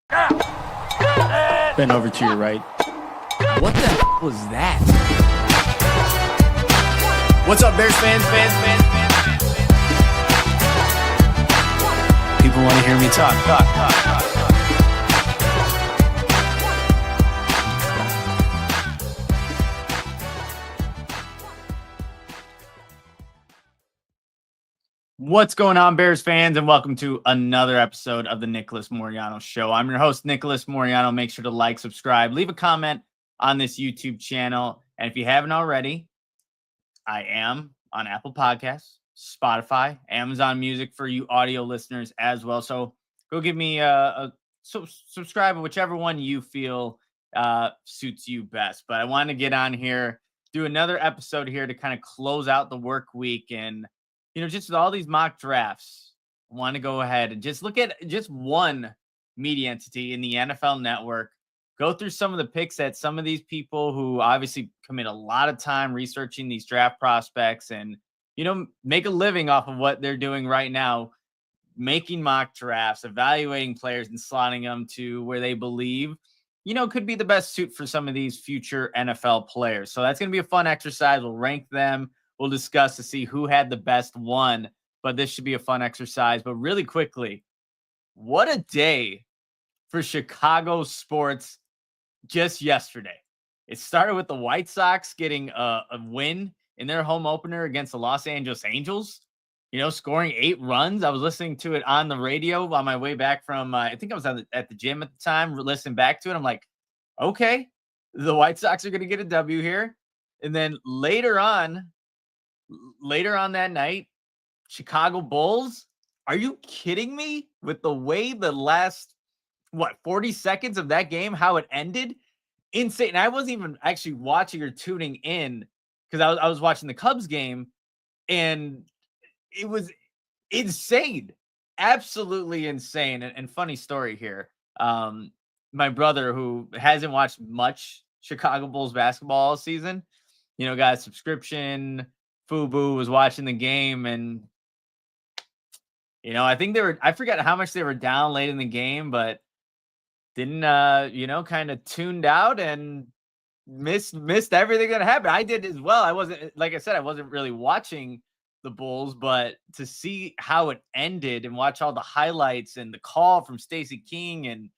Bend over to your right. What the was that? What's up, Bears fans? People want to hear me talk. What's going on, Bears fans, and welcome to another episode of the Nicholas Moreano Show. I'm your host, Nicholas Moreano. Make sure to like, subscribe, leave a comment on this YouTube channel. And if you haven't already, I am on Apple Podcasts, Spotify, Amazon Music for you audio listeners as well. So go give me subscribe, whichever one you feel suits you best. But I wanted to get on here, do another episode here to kind of close out the work week. And, you know, just with all these mock drafts, I want to go ahead and just look at just one media entity in the NFL Network. Go through some of the picks that some of these people who obviously commit a lot of time researching these draft prospects and, you know, make a living off of what they're doing right now, making mock drafts, evaluating players and slotting them to where they believe, you know, could be the best suit for some of these future NFL players. So that's going to be a fun exercise. We'll rank them. We'll discuss to see who had the best one, but this should be a fun exercise. But really quickly, what a day for Chicago sports just yesterday. It started with the White Sox getting a win in their home opener against the Los Angeles Angels, you know, scoring 8 runs. I was listening to it on the radio on my way back from, I think I was at the gym at the time, listening back to it. I'm like, okay, the White Sox are going to get a W here. And then later on that night, Chicago Bulls, are you kidding me with the way the last, 40 seconds of that game, how it ended? Insane. And I wasn't even actually watching or tuning in because I was watching the Cubs game, and it was insane. Absolutely insane. And funny story here. My brother, who hasn't watched much Chicago Bulls basketball all season, you know, got a subscription. Fubu was watching the game, and, you know, I forgot how much they were down late in the game, but didn't, you know, kind of tuned out and missed everything that happened. I did as well. I wasn't, like I said, I wasn't really watching the Bulls, but to see how it ended and watch all the highlights and the call from Stacey King, and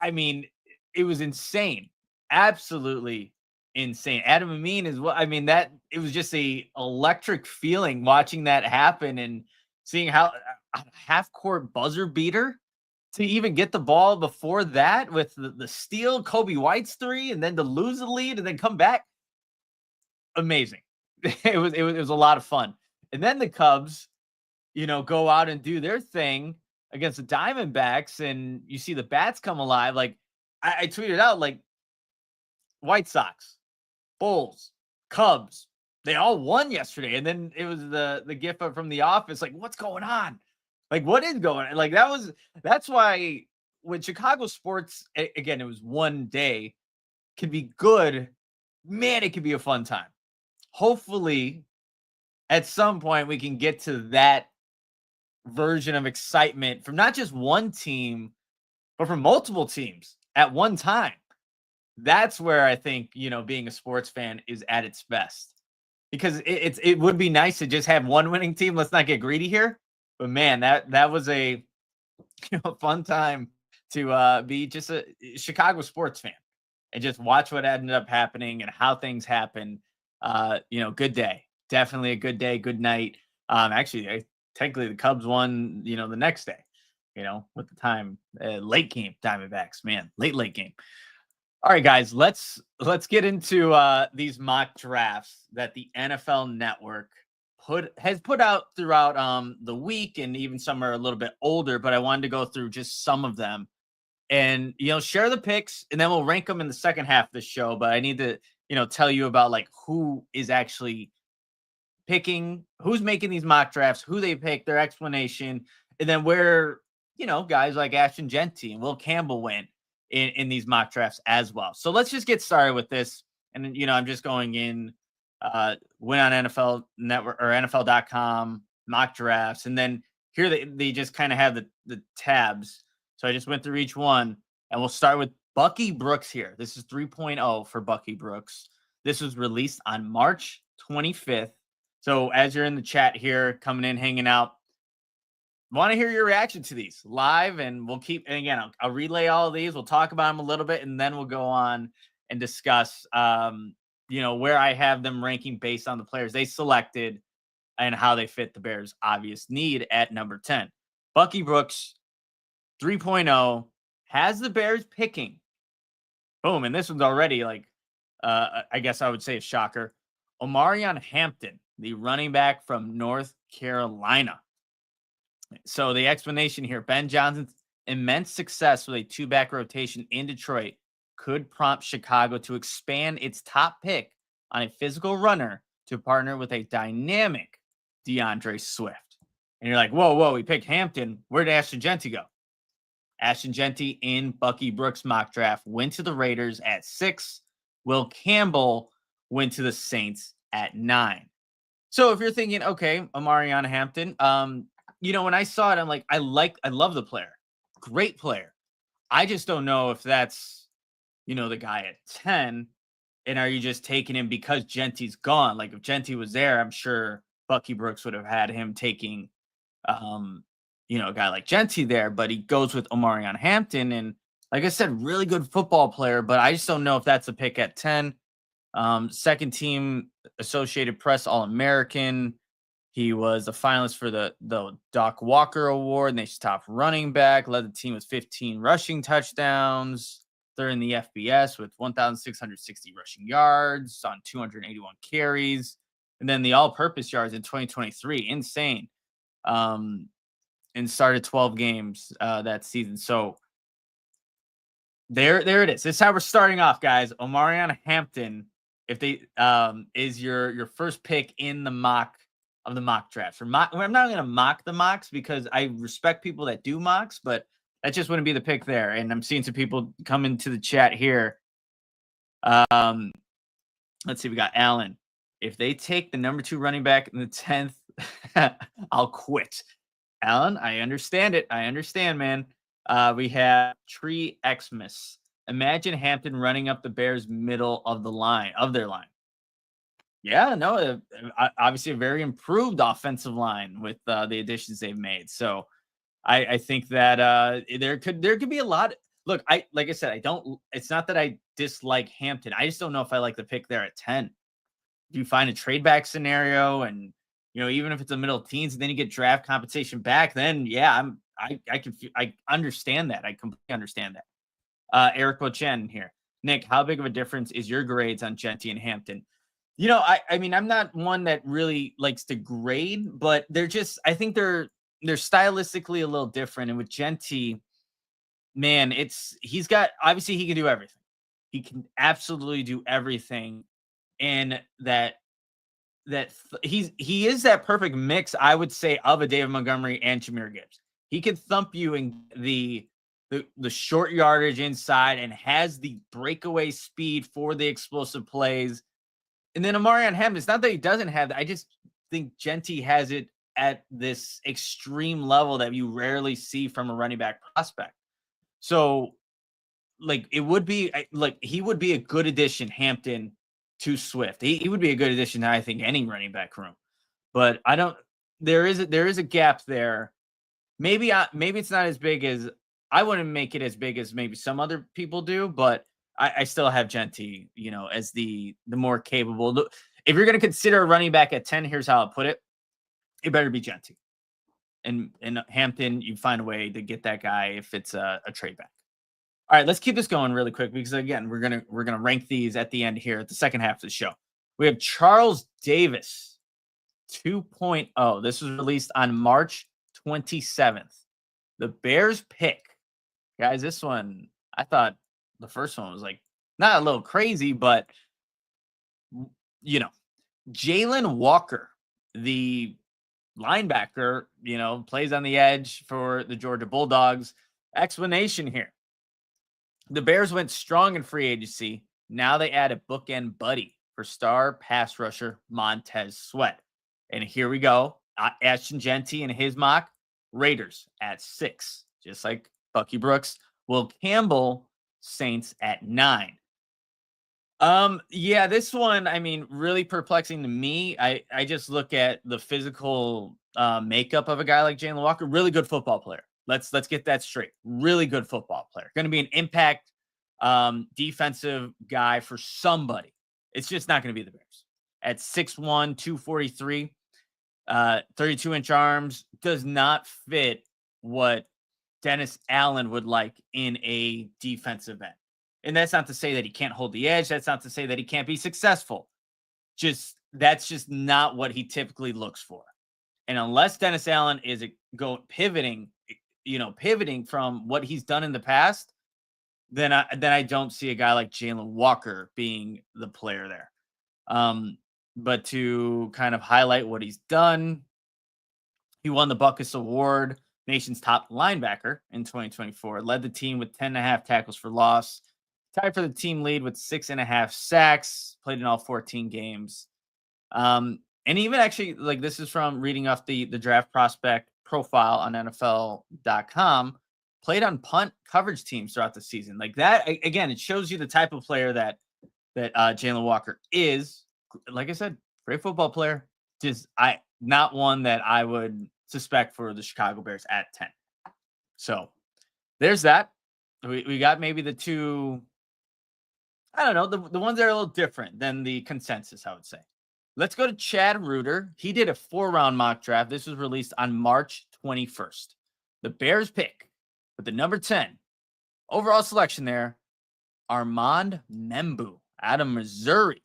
I mean, it was insane. Absolutely insane. Adam Amin as well. I mean, that it was just a electric feeling watching that happen and seeing how a half-court buzzer beater to even get the ball before that with the steal, Kobe White's 3, and then to lose the lead and then come back. Amazing. It was a lot of fun. And then the Cubs, you know, go out and do their thing against the Diamondbacks, and you see the bats come alive. Like I tweeted out, like, White Sox, Bulls, Cubs, they all won yesterday. And then it was the gif from The Office, like, what's going on? Like, what is going on? Like, that's why when Chicago sports, again, it was one day, can be good. Man, it could be a fun time. Hopefully, at some point, we can get to that version of excitement from not just one team, but from multiple teams at one time. That's where I think, you know, being a sports fan is at its best, because it would be nice to just have one winning team. Let's not get greedy here, but man, that was a, you know, fun time to be just a Chicago sports fan and just watch what ended up happening and how things happen. You know, good day, definitely a good day, good night. Actually, technically the Cubs won, you know, the next day, you know, with the time late game Diamondbacks, man, late game. All right, guys, let's get into these mock drafts that the NFL Network has put out throughout the week, and even some are a little bit older, but I wanted to go through just some of them and, you know, share the picks, and then we'll rank them in the second half of the show. But I need to, you know, tell you about, like, who is actually picking, who's making these mock drafts, who they pick, their explanation, and then where, you know, guys like Ashton Jeanty and Will Campbell went in these mock drafts as well. So let's just get started with this. And, you know, I'm just going in, went on NFL Network or NFL.com mock drafts. And then here they just kind of have the tabs. So I just went through each one, and we'll start with Bucky Brooks here. This is 3.0 for Bucky Brooks. This was released on March 25th. So as you're in the chat here, coming in, hanging out, want to hear your reaction to these live, and we'll keep, and again, I'll relay all of these. We'll talk about them a little bit, and then we'll go on and discuss, where I have them ranking based on the players they selected and how they fit the Bears' obvious need at number 10. Bucky Brooks, 3.0, has the Bears picking. Boom. And this one's already like, I guess I would say a shocker. Omarion Hampton, the running back from North Carolina. So the explanation here, Ben Johnson's immense success with a two-back rotation in Detroit could prompt Chicago to expand its top pick on a physical runner to partner with a dynamic DeAndre Swift. And you're like, whoa, we picked Hampton. Where did Ashton Jeanty go? Ashton Jeanty in Bucky Brooks mock draft went to the Raiders at 6. Will Campbell went to the Saints at 9. So if you're thinking, okay, Omarion Hampton, when I saw it, I'm like, I love the player. Great player. I just don't know if that's, the guy at 10. And are you just taking him because Genty's gone? Like if Jeanty was there, I'm sure Bucky Brooks would have had him taking, a guy like Jeanty there, but he goes with Omarion Hampton. And like I said, really good football player, but I just don't know if that's a pick at 10. Second team Associated Press All-American. He was a finalist for the Doc Walker Award, and they top running back, led the team with 15 rushing touchdowns. They're in the FBS with 1,660 rushing yards on 281 carries. And then the all-purpose yards in 2023, insane. And started 12 games that season. So there it is. This is how we're starting off, guys. Omarion Hampton, if they is your first pick in the mock drafts. I'm not going to mock the mocks because I respect people that do mocks, but that just wouldn't be the pick there. And I'm seeing some people come into the chat here. Let's see. We got Allen. If they take the number 2 running back in the 10th, I'll quit. Alan, I understand it. I understand, man. We have Tree Xmas. Imagine Hampton running up the Bears' middle of their line. Yeah, no, obviously a very improved offensive line with the additions they've made. So I think that there could be a lot. Look, like I said, it's not that I dislike Hampton. I just don't know if I like the pick there at 10. Do you find a trade back scenario and even if it's the middle teens and then you get draft compensation back, then yeah, I understand that. I completely understand that. Eric Bochen here. Nick, how big of a difference is your grades on Jeanty and Hampton? I mean, I'm not one that really likes to grade, but I think they're stylistically a little different. And with Jeanty, man, obviously he can do everything. He can absolutely do everything. And he is that perfect mix, I would say, of a David Montgomery and Jahmyr Gibbs. He can thump you in the short yardage inside and has the breakaway speed for the explosive plays. And then Omarion Hampton, it's not that he doesn't have that. I just think Jeanty has it at this extreme level that you rarely see from a running back prospect. So, he would be a good addition, Hampton, to Swift. He would be a good addition to, I think, any running back room. But there is a gap there. Maybe it's not as big as, I wouldn't make it as big as maybe some other people do, but I still have Jeanty, as the more capable. If you're going to consider a running back at 10, here's how I'll put it. It better be Jeanty. And Hampton, you find a way to get that guy if it's a trade back. All right, let's keep this going really quick because, again, we're gonna rank these at the end here at the second half of the show. We have Charles Davis, 2.0. This was released on March 27th. The Bears pick. Guys, this one, I thought the first one was not a little crazy, but, Jalen Walker, the linebacker, plays on the edge for the Georgia Bulldogs. Explanation here. The Bears went strong in free agency. Now they add a bookend buddy for star pass rusher Montez Sweat. And here we go. Ashton Jeanty in his mock, Raiders at 6, just like Bucky Brooks. Will Campbell, Saints at 9. Yeah, this one, I mean, really perplexing to me. I just look at the physical makeup of a guy like Jalen Walker. Really good football player. Let's get that straight. Really good football player. Going to be an impact defensive guy for somebody. It's just not going to be the Bears. At 6'1", 243, 32-inch arms, does not fit what Dennis Allen would like in a defensive end. And that's not to say that he can't hold the edge. That's not to say that he can't be successful. That's just not what he typically looks for. And unless Dennis Allen is pivoting from what he's done in the past, then I don't see a guy like Jalen Walker being the player there. But to kind of highlight what he's done, he won the Buckus Award, nation's top linebacker in 2024, led the team with 10.5 tackles for loss, tied for the team lead with 6.5 sacks, played in all 14 games. And even actually, like, this is from reading off the draft prospect profile on NFL.com, played on punt coverage teams throughout the season. Like that, again, it shows you the type of player that Jalen Walker is. Like I said, great football player. Not one that I would suspect for the Chicago Bears at 10. So there's that. We got maybe the two, I don't know, the ones that are a little different than the consensus, I would say. Let's go to Chad Reuter. He did a 4-round mock draft. This was released on March 21st. The Bears pick with the number 10 overall selection there, Armand Membu out of Missouri.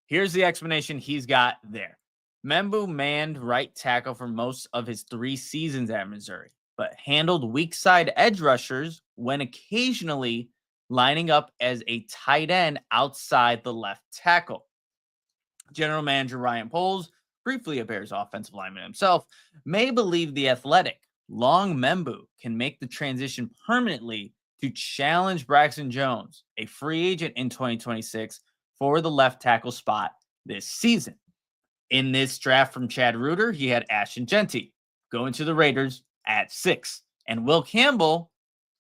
Here's the explanation he's got there. Membu manned right tackle for most of his 3 seasons at Missouri, but handled weak side edge rushers when occasionally lining up as a tight end outside the left tackle. General Manager Ryan Poles, briefly a Bears offensive lineman himself, may believe the athletic, long Membu can make the transition permanently to challenge Braxton Jones, a free agent in 2026, for the left tackle spot this season. In this draft from Chad Reuter, he had Ashton Jeanty going to the Raiders at 6, and Will Campbell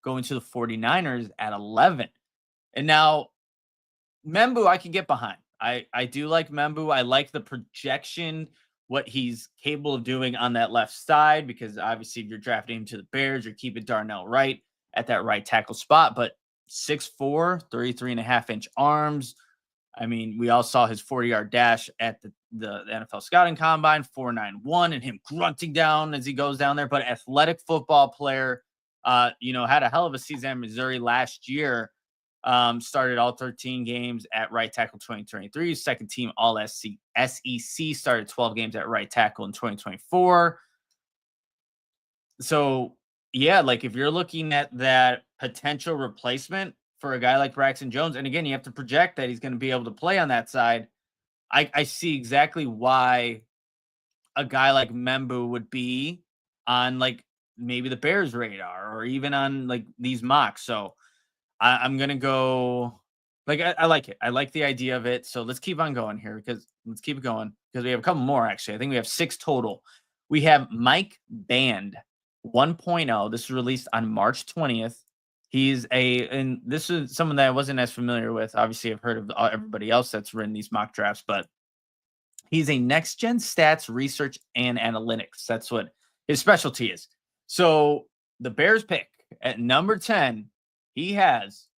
going to the 49ers at 11. And now, Membu I can get behind. I do like Membu. I like the projection, what he's capable of doing on that left side, because obviously if you're drafting him to the Bears, you're keeping Darnell Wright at that right tackle spot. But 6'4", 33.5-inch arms. I mean, we all saw his 40-yard dash at the NFL scouting combine, 4.91, and him grunting down as he goes down there. But athletic football player, had a hell of a season in Missouri last year. Started all 13 games at right tackle 2023, second team all SEC, started 12 games at right tackle in 2024. So yeah, like if you're looking at that potential replacement for a guy like Braxton Jones, and again, you have to project that he's going to be able to play on that side. I see exactly why a guy like Membu would be on like maybe the Bears radar or even on like these mocks. So I'm going to go, like, I like it. I like the idea of it. So let's keep on going here let's keep it going because we have a couple more, actually. I think we have 6 total. We have Mike Band 1.0. This was released on March 20th. And this is someone that I wasn't as familiar with. Obviously, I've heard of everybody else that's written these mock drafts, but he's a next-gen stats research and analytics. That's what his specialty is. So the Bears pick at number 10, he has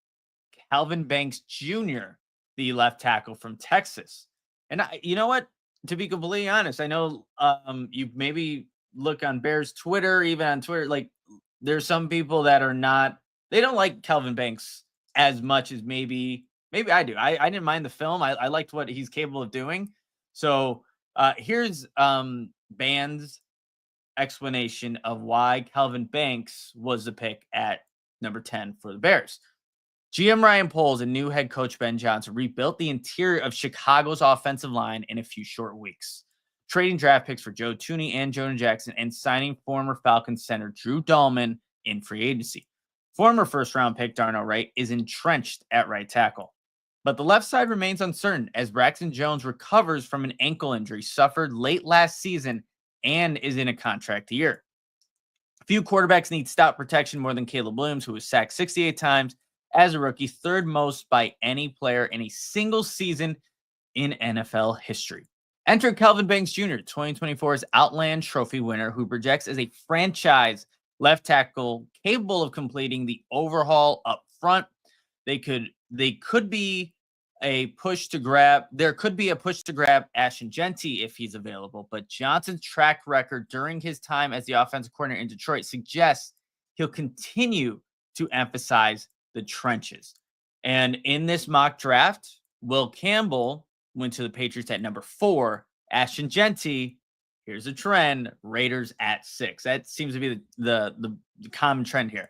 Calvin Banks Jr., the left tackle from Texas. And you know what? To be completely honest, I know you maybe look on Bears Twitter, even on Twitter, like there's some people that are not, they don't like Calvin Banks as much as maybe I do. I didn't mind the film. I liked what he's capable of doing. So here's Band's explanation of why Calvin Banks was the pick at number 10 for the Bears. GM Ryan Poles and new head coach Ben Johnson rebuilt the interior of Chicago's offensive line in a few short weeks, trading draft picks for Joe Thuney and Jonah Jackson and signing former Falcons center Drew Dahlman in free agency. Former first-round pick Darnell Wright is entrenched at right tackle. But the left side remains uncertain as Braxton Jones recovers from an ankle injury suffered late last season and is in a contract year. Few quarterbacks need stout protection more than Caleb Williams, who was sacked 68 times as a rookie, third most by any player in a single season in NFL history. Enter Kelvin Banks Jr., 2024's Outland Trophy winner, who projects as a franchise left tackle capable of completing the overhaul up front. There could be a push to grab Ashton Jeanty if he's available, but Johnson's track record during his time as the offensive coordinator in Detroit suggests he'll continue to emphasize the trenches. And in this mock draft, Will Campbell went to the Patriots at number 4. Ashton Jeanty, here's a trend, Raiders at 6. That seems to be the common trend here.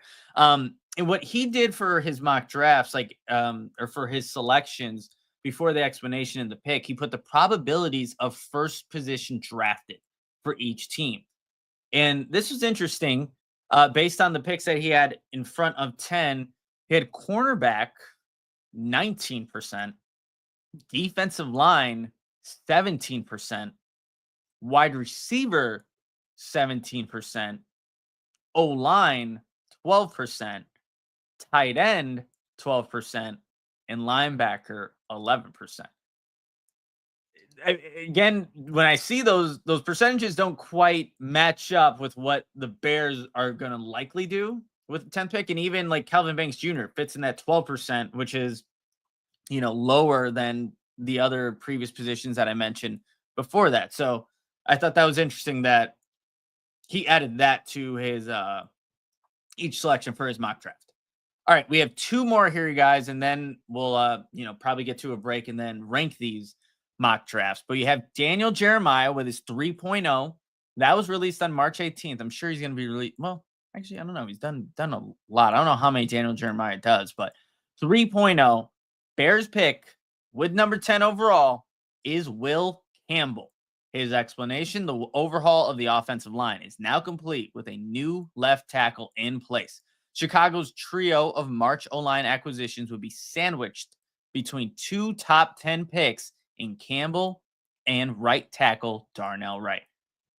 And what he did for his mock drafts, or for his selections before the explanation and the pick, he put the probabilities of first position drafted for each team. And this was interesting based on the picks that he had in front of 10. He had cornerback 19%, defensive line 17%, wide receiver 17%, O-line 12%, tight end 12%, and linebacker 11%. Again, when I see those percentages don't quite match up with what the Bears are going to likely do with the 10th pick, and even like Kelvin Banks Jr. fits in that 12%, which is, lower than the other previous positions that I mentioned before that. So I thought that was interesting that he added that to his each selection for his mock draft. All right, we have 2 more here, you guys, and then we'll probably get to a break and then rank these mock drafts. But you have Daniel Jeremiah with his 3.0. That was released on March 18th. I'm sure he's going to be released. Well, actually, I don't know. He's done a lot. I don't know how many Daniel Jeremiah does, but 3.0 Bears pick with number 10 overall is Will Campbell. His explanation: the overhaul of the offensive line is now complete with a new left tackle in place. Chicago's trio of March O-line acquisitions would be sandwiched between 2 top 10 picks in Campbell and right tackle Darnell Wright.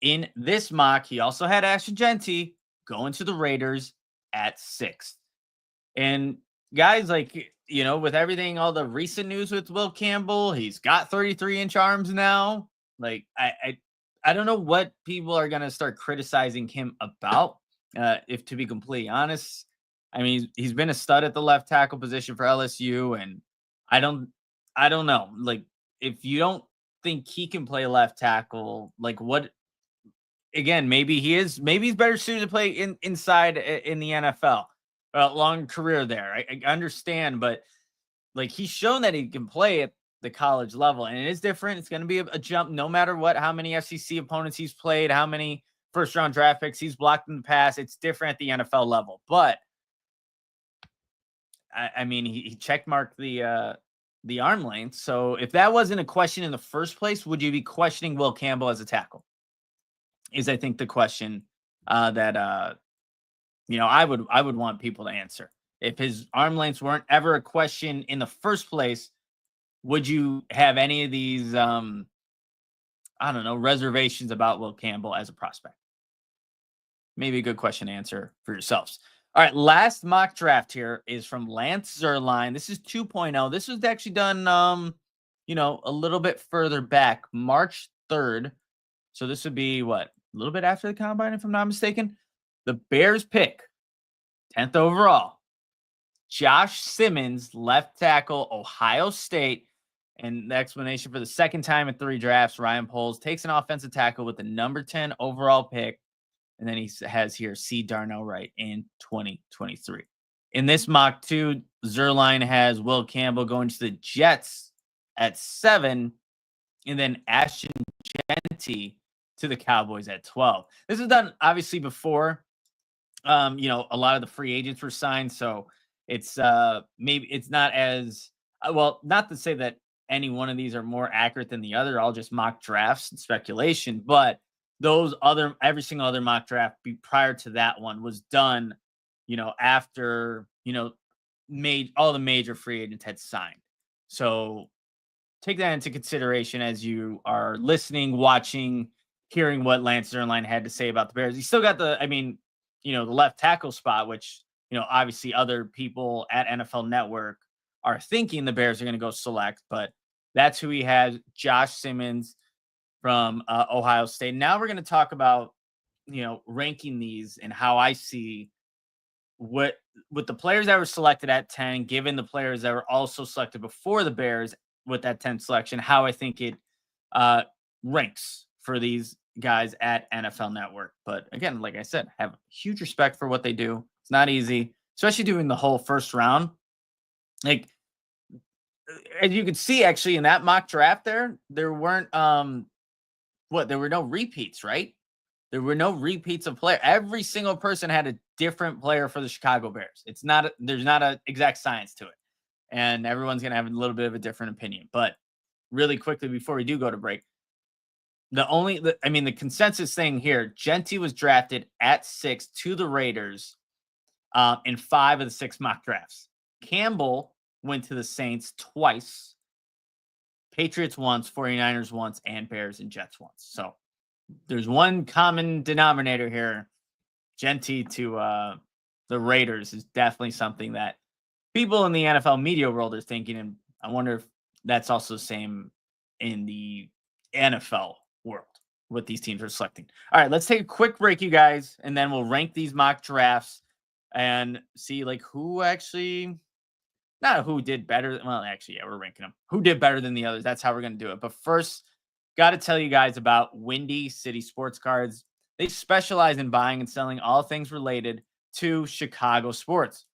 In this mock, he also had Ashton Jeanty going to the Raiders at 6. And guys, with everything, all the recent news with Will Campbell, he's got 33-inch arms now. I don't know what people are going to start criticizing him about. If to be completely honest, I mean, he's been a stud at the left tackle position for LSU, and I don't know. If you don't think he can play left tackle, what? Again, maybe he's better suited to play inside in the NFL. Long career there, I understand, but he's shown that he can play at the college level, and it is different. It's going to be a jump, no matter what. How many FCC opponents he's played, how many first-round draft picks he's blocked in the past. It's different at the NFL level. But, I mean, he checkmarked the arm length. So if that wasn't a question in the first place, would you be questioning Will Campbell as a tackle? Is, I think, the question that I would want people to answer. If his arm lengths weren't ever a question in the first place, would you have any of these, reservations about Will Campbell as a prospect? Maybe a good question to answer for yourselves. All right, last mock draft here is from Lance Zierlein. This is 2.0. This was actually done, a little bit further back, March 3rd. So this would be, a little bit after the combine, if I'm not mistaken. The Bears pick, 10th overall, Josh Simmons, left tackle, Ohio State. And the explanation: for the second time in 3 drafts, Ryan Poles takes an offensive tackle with the number 10 overall pick. And then he has here C. Darnell Wright in 2023. In this mock, too, Zierlein has Will Campbell going to the Jets at 7. And then Ashton Jeanty to the Cowboys at 12. This is done, obviously, before, a lot of the free agents were signed. So it's maybe it's not as not to say that any one of these are more accurate than the other. All just mock drafts and speculation, but every single other mock draft prior to that one was done, after, all the major free agents had signed. So take that into consideration as you are listening, watching, hearing what Lance Zierlein had to say about the Bears. He still got the left tackle spot, which, obviously other people at NFL Network are thinking the Bears are going to go select, but that's who he has, Josh Simmons from Ohio State. Now we're going to talk about, ranking these and how I see what with the players that were selected at 10, given the players that were also selected before the Bears with that 10 selection, how I think it ranks for these guys at NFL Network. But again, like I said, have huge respect for what they do. It's not easy, especially doing the whole first round. Like, as you can see, actually, in that mock draft there weren't there were no repeats, right? There were no repeats of player. Every single person had a different player for the Chicago Bears. There's not an exact science to it. And everyone's going to have a little bit of a different opinion. But really quickly before we do go to break, the consensus thing here, Jeanty was drafted at 6 to the Raiders in 5 of the 6 mock drafts. Campbell went to the Saints twice, Patriots once, 49ers once, and Bears and Jets once. So there's one common denominator here. Jeanty to the Raiders is definitely something that people in the NFL media world are thinking, and I wonder if that's also the same in the NFL world, what these teams are selecting. All right, let's take a quick break, you guys, and then we'll rank these mock drafts and see who actually, not who did better. Well, actually, yeah, we're ranking them. Who did better than the others? That's how we're going to do it. But first, got to tell you guys about Windy City Sports Cards. They specialize in buying and selling all things related to Chicago sports.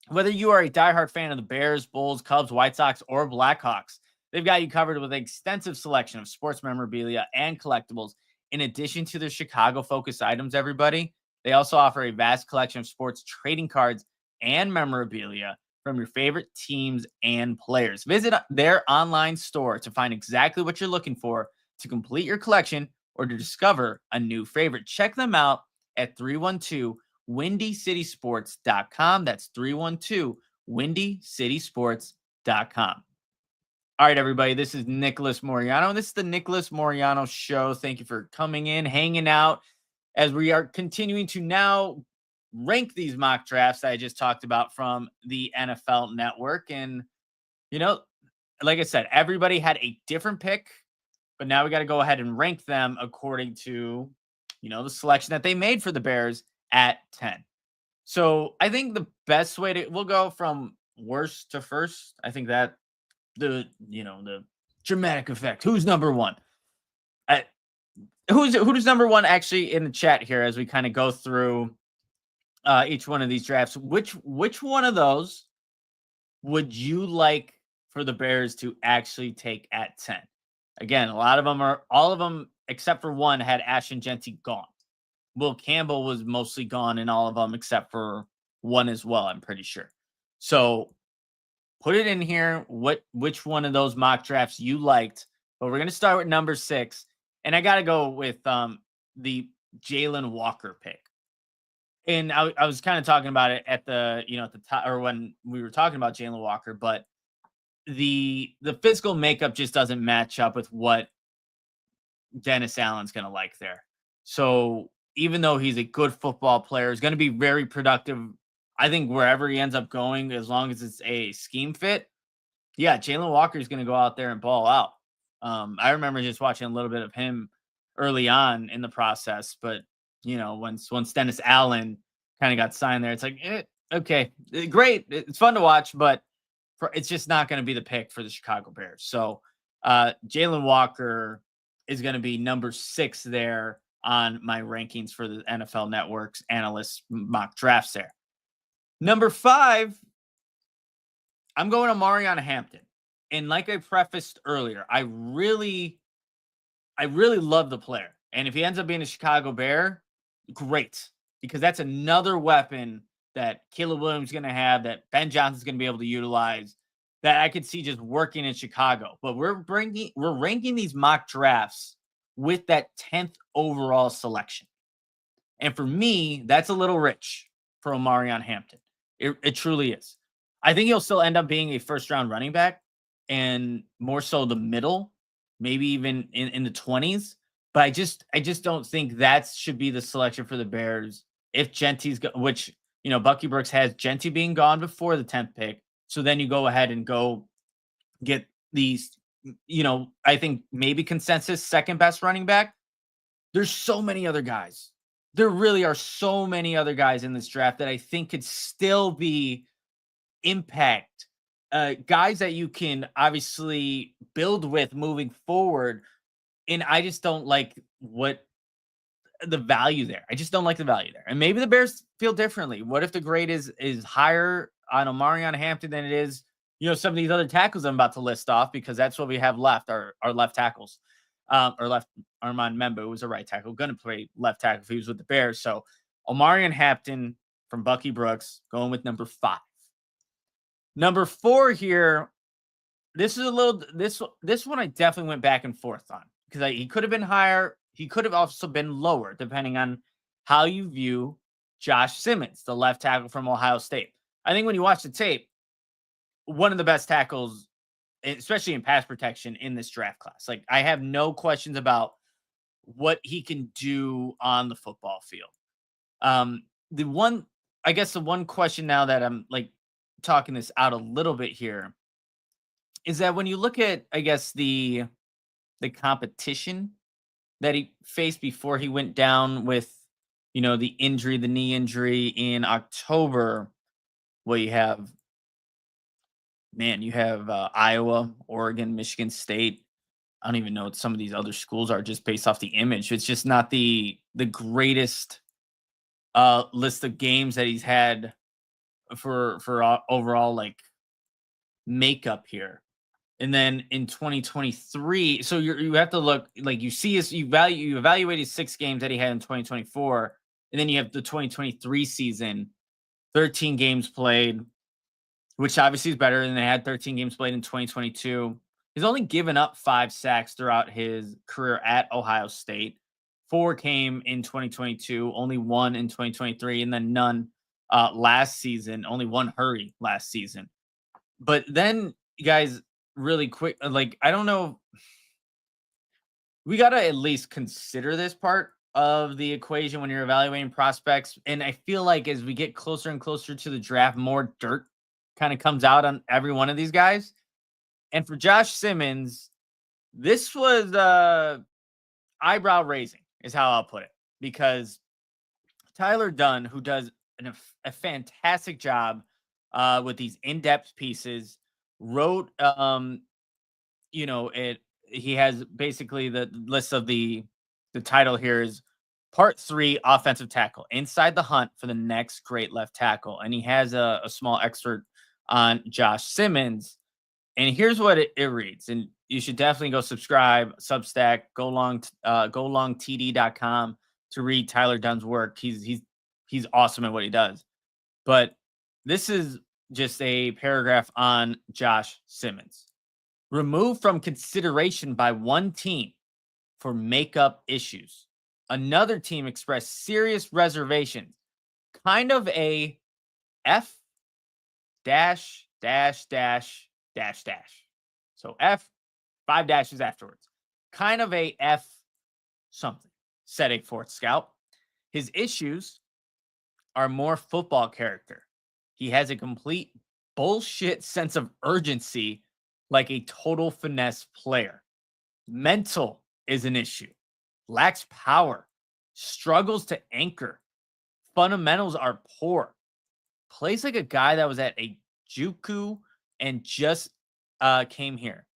Whether you are a diehard fan of the Bears, Bulls, Cubs, White Sox, or Blackhawks, they've got you covered with an extensive selection of sports memorabilia and collectibles. In addition to their Chicago-focused items, everybody, they also offer a vast collection of sports trading cards and memorabilia from your favorite teams and players. Visit their online store to find exactly what you're looking for to complete your collection or to discover a new favorite. Check them out at 312-WindyCitySports.com. That's 312-WindyCitySports.com. All right, everybody, this is Nicholas Moreano, and this is the Nicholas Moreano Show. Thank you for coming in, hanging out, as we are continuing to now rank these mock drafts that I just talked about from the NFL Network. And, like I said, everybody had a different pick, but now we got to go ahead and rank them according to, the selection that they made for the Bears at 10. So I think the best way we'll go from worst to first. I think that the dramatic effect. Who's number one? Who's number one actually in the chat here as we kind of go through each one of these drafts? Which one of those would you like for the Bears to actually take at 10? Again, all of them except for one had Ashton Jeanty gone. Will Campbell was mostly gone in all of them except for one as well, I'm pretty sure. So put it in here which one of those mock drafts you liked. But we're going to start with number 6. And I got to go with the Jalen Walker pick. And I was kind of talking about it at the top, or when we were talking about Jalen Walker, but the physical makeup just doesn't match up with what Dennis Allen's going to like there. So even though he's a good football player, he's going to be very productive, I think, wherever he ends up going, as long as it's a scheme fit. Yeah, Jalen Walker is going to go out there and ball out. I remember just watching a little bit of him early on in the process, but once Dennis Allen kind of got signed there, it's like, okay, great, it's fun to watch, but it's just not going to be the pick for the Chicago Bears. So Jalen Walker is going to be number 6 there on my rankings for the NFL Network's analysts mock drafts there. Number 5, I'm going to Marion Hampton. And like I prefaced earlier, I really love the player. And if he ends up being a Chicago Bear, great. Because that's another weapon that Caleb Williams is going to have, that Ben Johnson's going to be able to utilize, that I could see just working in Chicago. But we're ranking these mock drafts with that 10th overall selection. And for me, that's a little rich for Marion Hampton. It truly is. I think he'll still end up being a first-round running back, and more so the middle, maybe even in the 20s. But I just don't think that should be the selection for the Bears if Jeanty's which, Bucky Brooks has Jeanty being gone before the 10th pick. So then you go ahead and go get these, I think maybe consensus second best running back. There's so many other guys. There really are so many other guys in this draft that I think could still be impact guys that you can obviously build with moving forward. And I just don't like the value there. I just don't like the value there. And maybe the Bears feel differently. What if the grade is higher on Omarion Hampton than it is, some of these other tackles I'm about to list off, because that's what we have left, our left tackles. Or left Armand Memba, who was a right tackle, going to play left tackle if he was with the Bears. So Omarion Hampton from Bucky Brooks going with number 5. Number 4 here. This is this one I definitely went back and forth on, because he could have been higher. He could have also been lower, depending on how you view Josh Simmons, the left tackle from Ohio State. I think when you watch the tape, one of the best tackles, especially in pass protection, in this draft class. Like, I have no questions about what he can do on the football field. The one question now that I'm like talking this out a little bit here is that when you look at, I guess, the competition that he faced before he went down with, the knee injury in October, well, you have Iowa, Oregon, Michigan State. I don't even know what some of these other schools are, just based off the image. It's just not the greatest list of games that he's had for overall like makeup here. And then in 2023, so you have to look, like, you evaluate his 6 games that he had in 2024, and then you have the 2023 season, 13 games played, which obviously is better than they had 13 games played in 2022. He's only given up 5 sacks throughout his career at Ohio State. 4 came in 2022, only 1 in 2023, and then none last season. Only 1 hurry last season. But then, you guys, really quick, like, I don't know. We got to at least consider this part of the equation when you're evaluating prospects. And I feel like as we get closer and closer to the draft, more dirt kind of comes out on every one of these guys. And for Josh Simmons, this was eyebrow raising, is how I'll put it, because Tyler Dunn, who does a fantastic job with these in-depth pieces, wrote, he has basically the list of the title here is Part 3, Offensive Tackle, Inside the Hunt for the Next Great Left Tackle. And he has a small excerpt on Josh Simmons. And here's what it reads. And you should definitely go subscribe, Substack, golongtd.com to read Tyler Dunn's work. He's awesome at what he does. But this is just a paragraph on Josh Simmons. Removed from consideration by one team for makeup issues. Another team expressed serious reservations. Kind of a F dash dash dash dash dash. So F, 5 dashes afterwards. Kind of a F something, said a 4th scout. His issues are more football character. He has a complete bullshit sense of urgency, like a total finesse player. Mental is an issue. Lacks power. Struggles to anchor. Fundamentals are poor. Plays like a guy that was at a JUCO and just came here.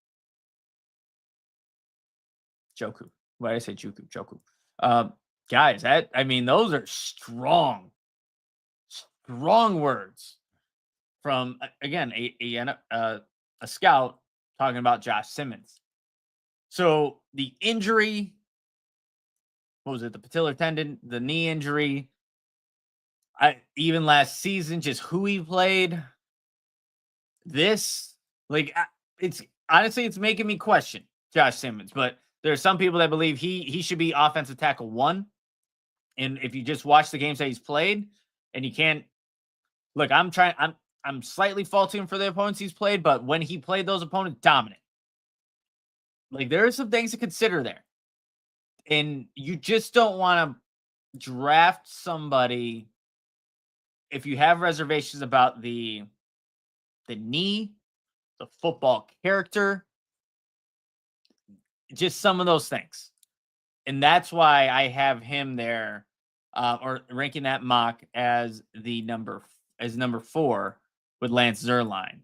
Joku. Why did I say JUCO? Joku. Guys, those are strong words from, again, a scout talking about Josh Simmons. So the injury, what was it? The patellar tendon, the knee injury. Even last season, just who he played. This, it's honestly, it's making me question Josh Simmons. But there are some people that believe he should be offensive tackle 1. And if you just watch the games that he's played, and you can't look, I'm slightly faulting him for the opponents he's played, but when he played those opponents, dominant. Like, there are some things to consider there. And you just don't want to draft somebody if you have reservations about the knee, the football character, just some of those things. And that's why I have him there, or ranking that mock as number 4 with Lance Zierlein.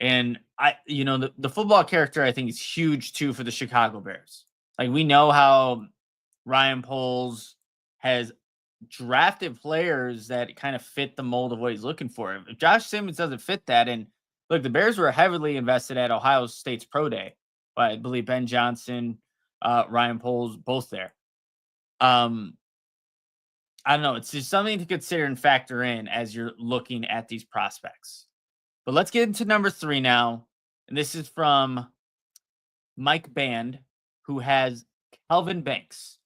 And the football character I think is huge too for the Chicago Bears. Like, we know how Ryan Poles has drafted players that kind of fit the mold of what he's looking for. If Josh Simmons doesn't fit that, and look, the Bears were heavily invested at Ohio State's pro day by, I believe, Ben Johnson, Ryan Poles, both there. I don't know. It's just something to consider and factor in as you're looking at these prospects. But let's get into number 3 now. And this is from Mike Band, who has Kelvin Banks.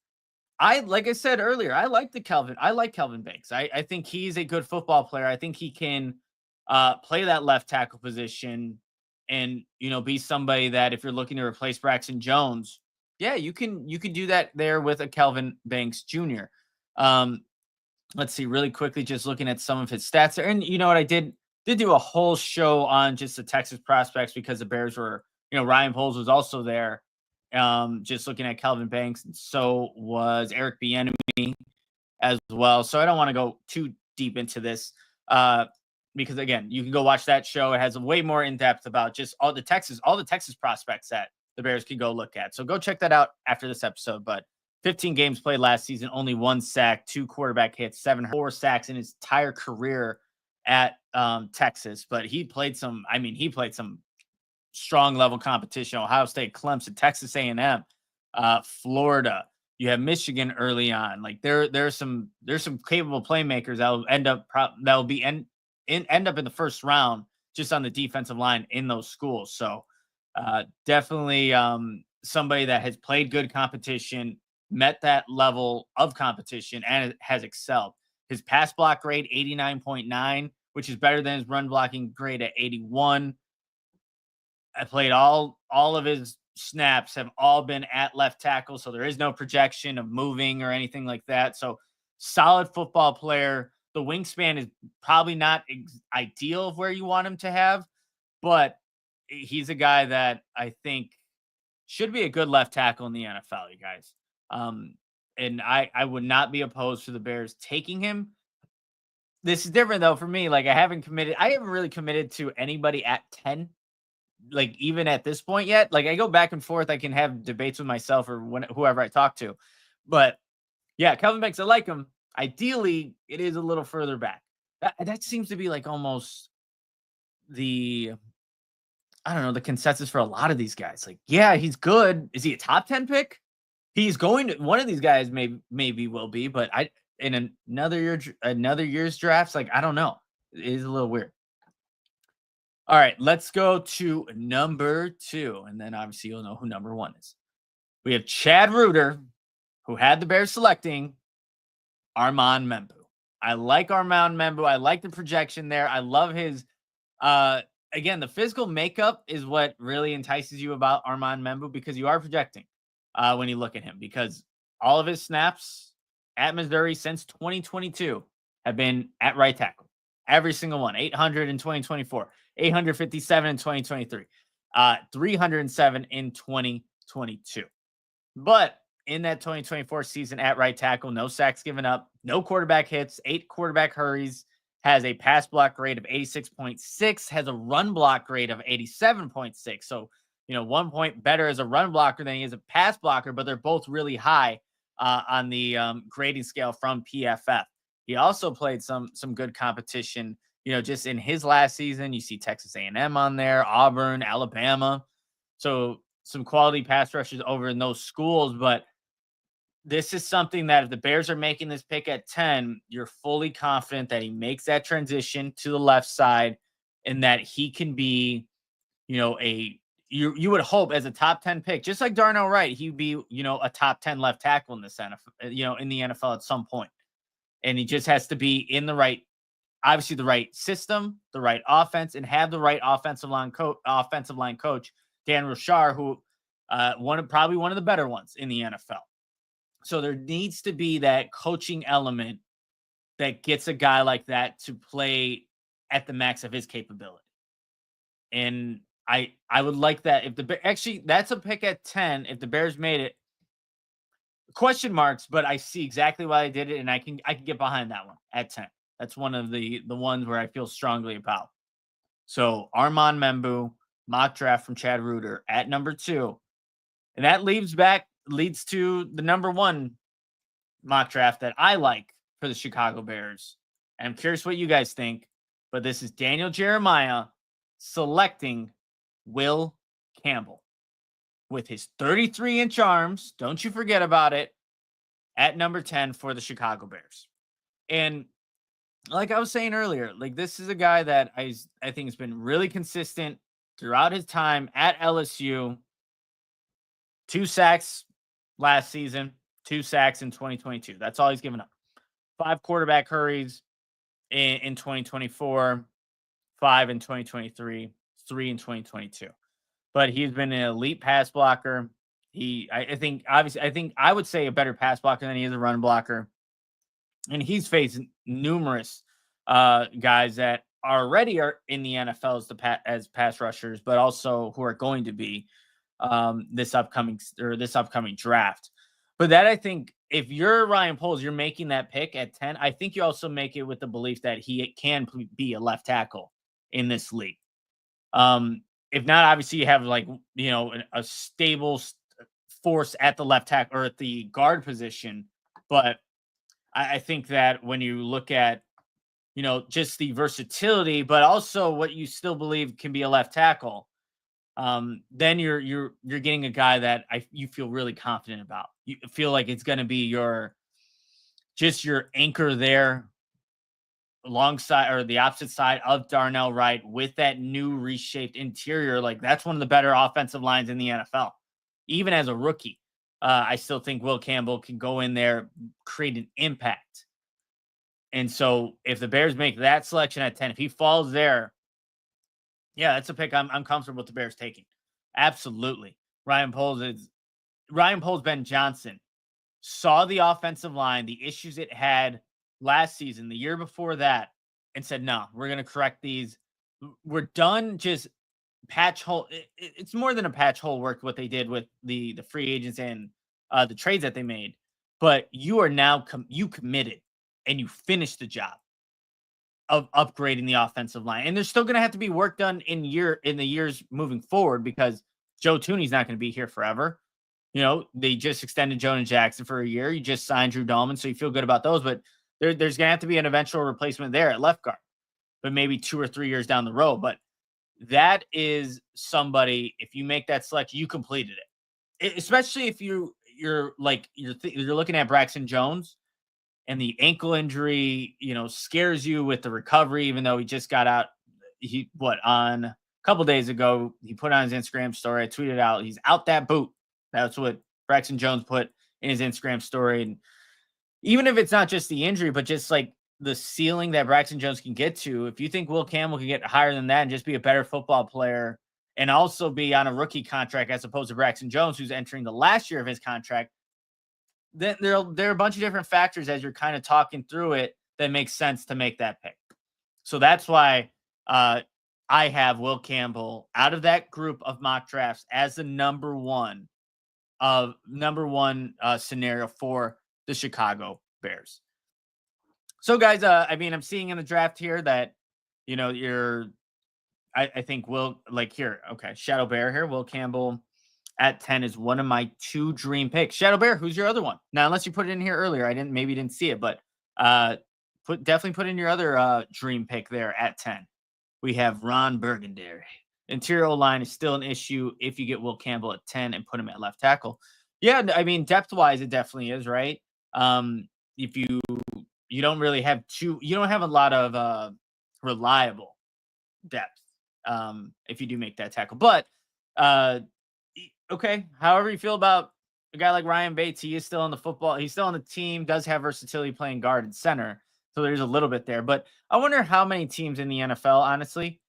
Like I said earlier, I like Kelvin Banks. I think he's a good football player. I think he can play that left tackle position and, be somebody that if you're looking to replace Braxton Jones, yeah, you can do that there with a Kelvin Banks Jr. Let's see really quickly, just looking at some of his stats there. And you know what, I did do a whole show on just the Texas prospects because the Bears were, Ryan Poles was also there. Just looking at Kelvin Banks, and so was Eric Bieniemy as well. So I don't want to go too deep into this because again, you can go watch that show. It has a way more in depth about just all the Texas prospects that the Bears can go look at. So go check that out after this episode. But 15 games played last season, only 1 sack, 2 quarterback hits, 4 sacks in his entire career at Texas. But he played some strong level competition: Ohio State, Clemson, Texas A&M, Florida. You have Michigan early on. Like there's some capable playmakers that will end up in the first round just on the defensive line in those schools. So definitely somebody that has played good competition, met that level of competition, and has excelled. His pass block grade 89.9, which is better than his run blocking grade at 81. I played all of his snaps have all been at left tackle, so there is no projection of moving or anything like that. So solid football player. The wingspan is probably not ideal of where you want him to have, but he's a guy that I think should be a good left tackle in the NFL, you guys. And I would not be opposed to the Bears taking him. This is different though for me. Like I haven't really committed to anybody at 10. Like even at this point yet, like I go back and forth. I can have debates with myself or whoever I talk to, but yeah, Kelvin Banks, I like him. Ideally, it is a little further back. That seems to be like almost the consensus for a lot of these guys. Like, yeah, he's good. Is he a top 10 pick? He's going to one of these guys. Maybe will be, but in another year's drafts, like I don't know. It is a little weird. All right, let's go to number 2, and then obviously you'll know who number 1 is. We have Chad Reuter, who had the Bears selecting Armand Membu. I like Armand Membu. I like the projection there. I love his, again, the physical makeup is what really entices you about Armand Membu because you are projecting when you look at him because all of his snaps at Missouri since 2022 have been at right tackle. Every single one, 800 in 2024, 857 in 2023, 307 in 2022. But in that 2024 season at right tackle, no sacks given up, no quarterback hits, 8 quarterback hurries, has a pass block grade of 86.6, has a run block grade of 87.6. So, 1 point better as a run blocker than he is a pass blocker, but they're both really high on the grading scale from PFF. He also played some good competition, just in his last season. You see Texas A&M on there, Auburn, Alabama. So some quality pass rushers over in those schools. But this is something that if the Bears are making this pick at 10, you're fully confident that he makes that transition to the left side and that he can be, you would hope as a top 10 pick, just like Darnell Wright, he'd be, a top 10 left tackle in this NFL, in the NFL at some point. And he just has to be in the right system, the right offense, and have the right offensive line coach, Dan Rochar, who probably one of the better ones in the NFL. So there needs to be that coaching element that gets a guy like that to play at the max of his capability. And I would like that if actually that's a pick at 10 if the Bears made it. Question marks, but I see exactly why I did it, and I can get behind that one at 10. That's one of the ones where I feel strongly about. So Armand Membu, mock draft from Chad Reuter at number 2. And that leads to the number 1 mock draft that I like for the Chicago Bears. And I'm curious what you guys think, but this is Daniel Jeremiah selecting Will Campbell with his 33-inch arms. Don't you forget about it. At number 10 for the Chicago Bears. And like I was saying earlier, like this is a guy that I think has been really consistent throughout his time at LSU. 2 sacks last season, 2 sacks in 2022. That's all he's given up. 5 quarterback hurries in 2024, 5 in 2023, 3 in 2022. But he's been an elite pass blocker. I think I would say a better pass blocker than he is a run blocker. And he's faced numerous guys that already are in the NFL as pass rushers, but also who are going to be this upcoming draft. But that, I think, if you're Ryan Poles, you're making that pick at 10. I think you also make it with the belief that he can be a left tackle in this league. If not, obviously you have a stable force at the left tackle or at the guard position. But I think that when you look at, just the versatility, but also what you still believe can be a left tackle, then you're getting a guy that you feel really confident about. You feel like it's going to be your anchor there alongside or the opposite side of Darnell Wright with that new reshaped interior. Like that's one of the better offensive lines in the NFL. Even as a rookie, I still think Will Campbell can go in there, create an impact. And so if the Bears make that selection at 10, if he falls there, yeah, that's a pick I'm comfortable with the Bears taking. Absolutely. Ryan Poles, Ben Johnson saw the offensive line, the issues it had last season, the year before that, and said, no, we're going to correct these. We're done just patch hole. It's more than a patch hole work what they did with the free agents and the trades that they made. But you are now you committed and you finished the job of upgrading the offensive line. And there's still going to have to be work done in the years moving forward because Joe Thuney's not going to be here forever. They just extended Jonah Jackson for a year. You just signed Drew Dahlman, so you feel good about those. But there's going to have to be an eventual replacement there at left guard, but maybe 2 or 3 years down the road. But that is somebody, if you make that selection, you completed it. Especially if you're looking at Braxton Jones and the ankle injury, scares you with the recovery, even though he just got out. On a couple days ago, he put on his Instagram story. I tweeted out, he's out that boot. That's what Braxton Jones put in his Instagram story. And even if it's not just the injury, but just like the ceiling that Braxton Jones can get to, if you think Will Campbell can get higher than that and just be a better football player and also be on a rookie contract as opposed to Braxton Jones, who's entering the last year of his contract, then there are a bunch of different factors as you're kind of talking through it that makes sense to make that pick. So that's why I have Will Campbell out of that group of mock drafts as the number one scenario for the Chicago Bears. So guys, I'm seeing in the draft here that, I think Shadow Bear here, Will Campbell at 10 is one of my 2 dream picks. Shadow Bear, who's your other one? Now, unless you put it in here earlier, maybe didn't see it, but definitely put in your other dream pick there at 10. We have Ron Burgundy. Interior line is still an issue if you get Will Campbell at 10 and put him at left tackle. Yeah, depth-wise, it definitely is, right? If you don't really have you don't have a lot of reliable depth if you do make that tackle. But okay, however you feel about a guy like Ryan Bates, he is still on the football. He's still on the team, does have versatility playing guard and center. So there's a little bit there. But I wonder how many teams in the NFL, honestly,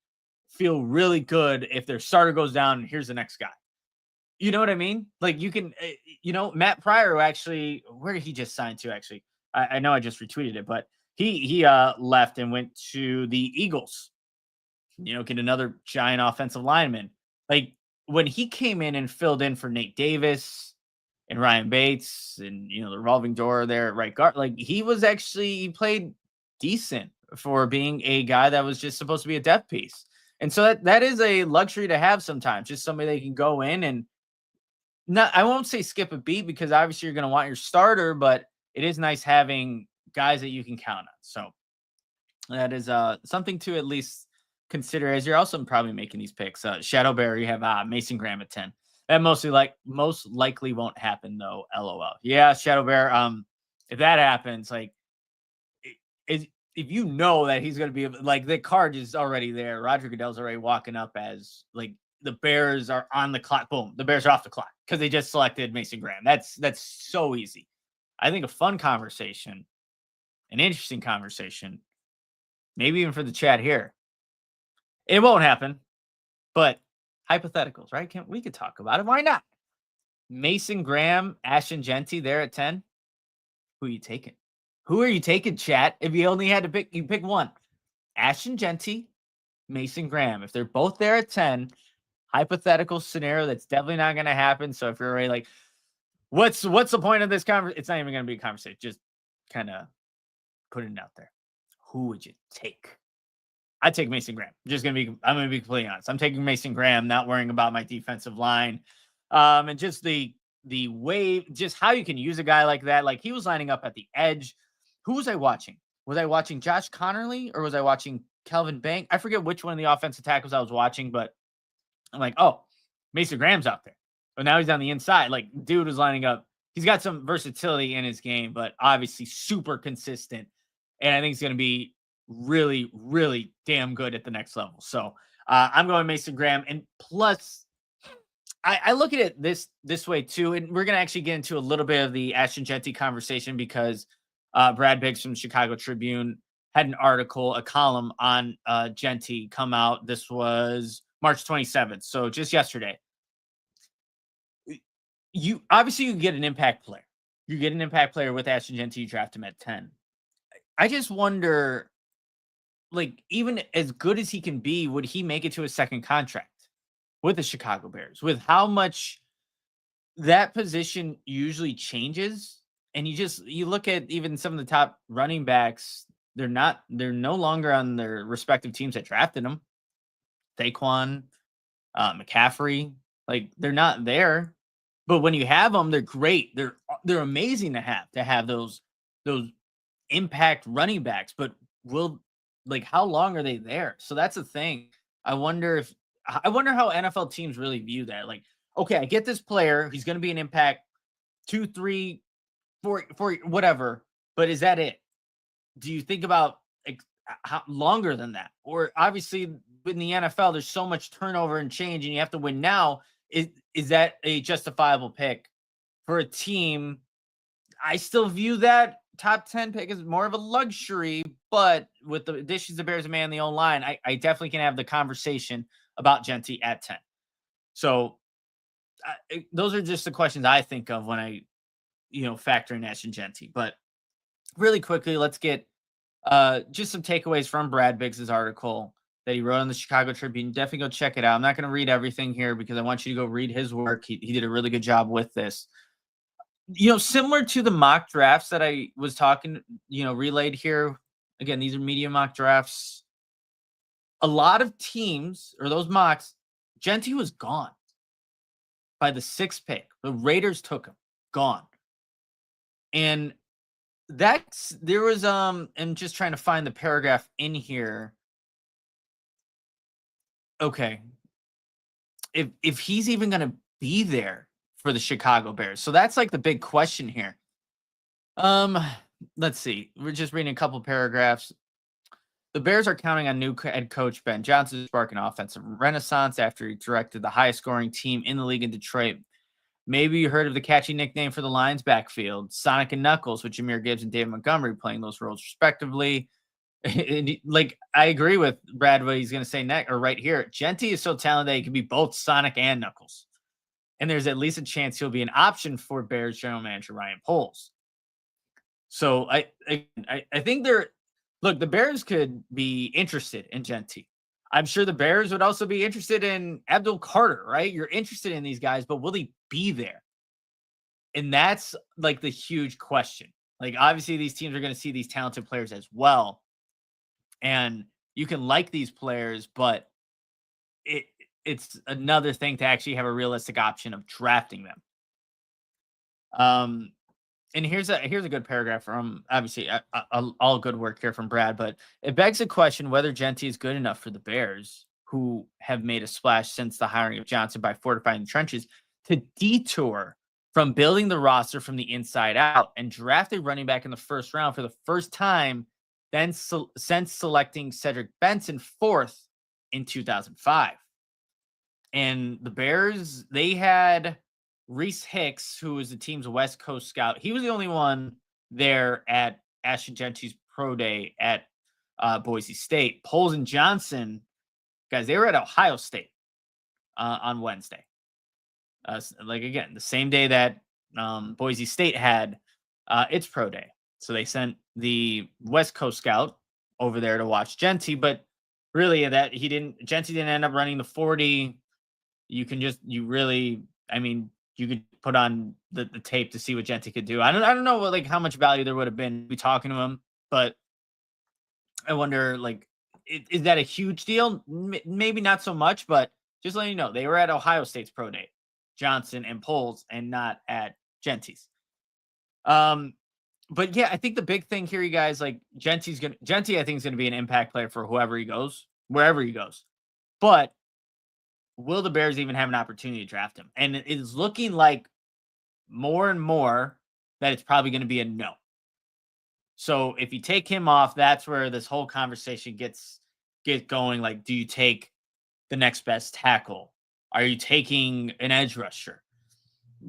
feel really good if their starter goes down and here's the next guy. You know what I mean? Like you can, Matt Pryor actually, where did he just sign to? Actually, I know I just retweeted it, but he left and went to the Eagles. Get another giant offensive lineman. Like when he came in and filled in for Nate Davis and Ryan Bates and the revolving door there at right guard, like he played decent for being a guy that was just supposed to be a depth piece. And so that is a luxury to have sometimes, just somebody they can go in and not, I won't say skip a beat because obviously you're going to want your starter, but it is nice having guys that you can count on. So that is something to at least consider as you're also probably making these picks. Shadow Bear, you have Mason Graham at 10. That most likely won't happen though. LOL. Yeah, Shadow Bear. If that happens, like if you know that he's going to be like the card is already there. Roger Goodell's already walking up as like the Bears are on the clock. Boom, the Bears are off the clock because they just selected Mason Graham. That's so easy. I think a fun conversation, an interesting conversation, maybe even for the chat here. It won't happen, but hypotheticals, right? We could talk about it. Why not? Mason Graham, Ashton Jeanty there at 10. Who are you taking? Who are you taking, chat? If you only had to pick, you pick one. Ashton Jeanty, Mason Graham. If they're both there at 10, hypothetical scenario that's definitely not going to happen. So if you're already like, what's the point of this conversation? It's not even going to be a conversation. Just kind of putting it out there. Who would you take? I'd take Mason Graham. I'm going to be completely honest. I'm taking Mason Graham, not worrying about my defensive line. And just the way, just how you can use a guy like that. Like he was lining up at the edge. Who was I watching? Was I watching Josh Connerly or was I watching Kelvin Bank? I forget which one of the offensive tackles I was watching, but I'm like, oh, Mason Graham's out there. But now he's on the inside. Like, dude was lining up. He's got some versatility in his game, but obviously super consistent. And I think he's going to be really, really damn good at the next level. So I'm going Mason Graham. And plus, I look at it this way too. And we're going to actually get into a little bit of the Ashton Jeanty conversation because Brad Biggs from the Chicago Tribune had an article, a column on Jeanty come out. This was March 27th. So just yesterday. You get an impact player. You get an impact player with Ashton Jeanty, you draft him at 10. I just wonder, like, even as good as he can be, would he make it to a second contract with the Chicago Bears? With how much that position usually changes, and you look at even some of the top running backs, they're no longer on their respective teams that drafted them. Saquon, McCaffrey, like they're not there. But when you have them, they're great. They're amazing to have those impact running backs. But how long are they there? So that's the thing. I wonder how NFL teams really view that. Like, okay, I get this player. He's going to be an impact 2, 3, 4, whatever. But is that it? Do you think about how longer than that? Or obviously in the NFL, there's so much turnover and change, and you have to win now. Is that a justifiable pick for a team? I still view that top 10 pick as more of a luxury, but with the additions of Bears and man the own line, I definitely can have the conversation about Jeanty at 10. So those are just the questions I think of when I, factor in Ashton Jeanty. But really quickly, let's get just some takeaways from Brad Biggs' article that he wrote on the Chicago Tribune. Definitely go check it out. I'm not going to read everything here because I want you to go read his work. He did a really good job with this. Similar to the mock drafts that I was talking, relayed here. Again, these are media mock drafts. A lot of teams, or those mocks, Jeanty was gone by the 6th pick. The Raiders took him. Gone. And there was, I'm just trying to find the paragraph in here. Okay. If he's even going to be there for the Chicago Bears. So that's like the big question here. Let's see. We're just reading a couple paragraphs. The Bears are counting on new head coach Ben Johnson to spark an offensive renaissance after he directed the highest scoring team in the league in Detroit. Maybe you heard of the catchy nickname for the Lions backfield, Sonic and Knuckles, with Jahmyr Gibbs and David Montgomery playing those roles respectively. Like, I agree with Brad what he's going to say next or right here. Jeanty is so talented that he can be both Sonic and Knuckles. and there's at least a chance he'll be an option for Bears general manager Ryan Poles. So I think the Bears could be interested in Jeanty. I'm sure the Bears would also be interested in Abdul Carter, right? You're interested in these guys, but will he be there? And that's like the huge question. Like, obviously, these teams are going to see these talented players as well. And you can like these players, but it's another thing to actually have a realistic option of drafting them. And here's a good paragraph from, obviously, all good work here from Brad, but it begs the question whether Jeanty is good enough for the Bears, who have made a splash since the hiring of Johnson by fortifying the trenches, to detour from building the roster from the inside out and draft a running back in the first round for the first time since selecting Cedric Benson fourth in 2005. And the Bears, they had Reese Hicks, who was the team's West Coast scout. He was the only one there at Ashton Jeanty's pro day at Boise State. Poles and Johnson, guys, they were at Ohio State on Wednesday. Like, again, the same day that Boise State had its pro day. So they sent the West Coast scout over there to watch Jeanty, but really Jeanty didn't end up running the 40. You could put on the tape to see what Jeanty could do. I don't know like how much value there would have been to be talking to him, but I wonder, like, is that a huge deal? Maybe not so much, but just letting you know, they were at Ohio State's pro day, Johnson and Poles, and not at Jeanty's. But yeah, I think the big thing here, you guys, like Jeanty, I think, is gonna be an impact player for wherever he goes. But will the Bears even have an opportunity to draft him? And it is looking like more and more that it's probably going to be a no. So if you take him off, that's where this whole conversation gets going. Like, do you take the next best tackle? Are you taking an edge rusher?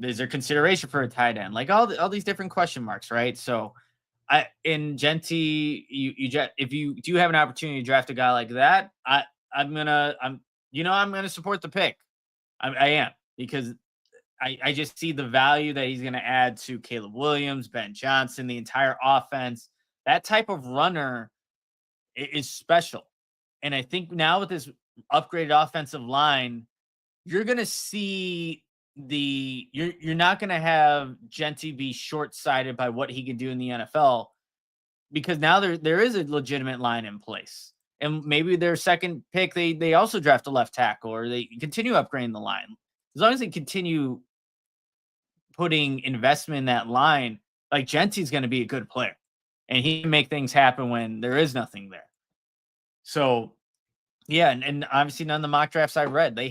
Is there consideration for a tight end? Like all these different question marks, right? So in Jeanty, if you do have an opportunity to draft a guy like that, I'm gonna support the pick. I am, because I just see the value that he's gonna add to Caleb Williams, Ben Johnson, the entire offense. That type of runner is special. And I think now with this upgraded offensive line, you're gonna see you're not gonna have Jeanty be short-sighted by what he can do in the NFL, because now there is a legitimate line in place. And maybe their second pick, they also draft a left tackle, or they continue upgrading the line. As long as they continue putting investment in that line, like, Jeanty's going to be a good player, and he can make things happen when there is nothing there. So, yeah, and obviously none of the mock drafts I read, they